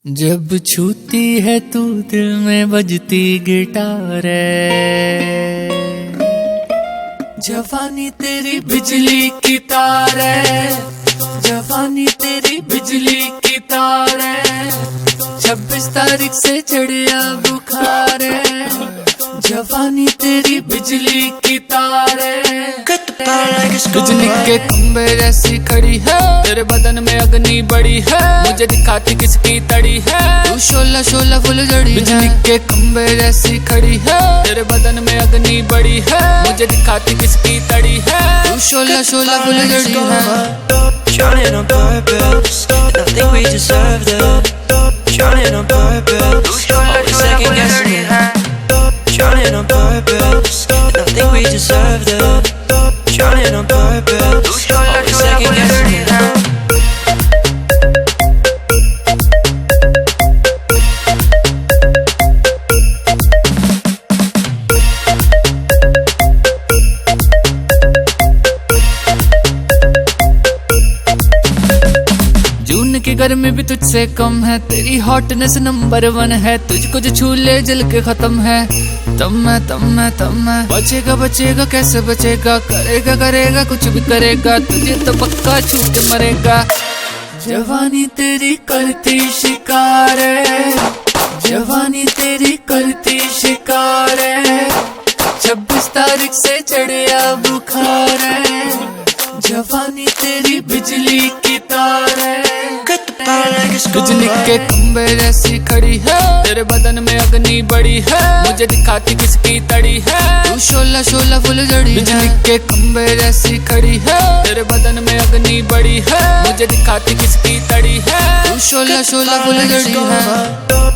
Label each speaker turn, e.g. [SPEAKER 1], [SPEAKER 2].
[SPEAKER 1] जब छूती है तू दिल में बजती गिटार है, जवानी तेरी बिजली की तार है, जवानी तेरी बिजली की तार है। 26 तारीख से चढ़िया बुखार है, जवानी तेरी बिजली की तार है। बिजली के खंबे जैसी खड़ी है, तेरे बदन में अग्नि बड़ी है, मुझे दिखाती किसकी तड़ी है, तू शोला शोला फुलझड़ी। बिजली के खंबे जैसी खड़ी है, तेरे बदन में अग्नि बड़ी है, मुझे दिखाती किसकी तड़ी है, तू शोला शोला फुलझड़ी है।
[SPEAKER 2] Trying on purpose, nothing we deserve though. Trying on purpose, always second guessing it. Trying on purpose, nothing we deserve though. Trying on purpose, always second guessing it.
[SPEAKER 1] जून की गर्मी भी तुझसे कम है, तेरी हॉटनेस नंबर 1 है, तुझको जो छू ले जल के खत्म है। तब मैं बचेगा बचेगा कैसे बचेगा, करेगा करेगा कुछ भी करेगा, तुझे तो पक्का छू के मरेगा। जवानी तेरी करती शिकार है, जवानी तेरी करती शिकार है। 26 तारीख से चढ़िया बुखार है, जवानी तेरी बिजली की तार है। बिजली के खंबे जैसी खड़ी है, तेरे बदन में अग्नि बड़ी है, मुझे दिखाती किसकी तड़ी है, तू शोला शोला फुलझड़ी। बिजली के खंबे जैसी खड़ी है, तेरे बदन में अग्नि बड़ी है, मुझे दिखाती किसकी तड़ी है, तू शोला शोला फुलझड़ी है।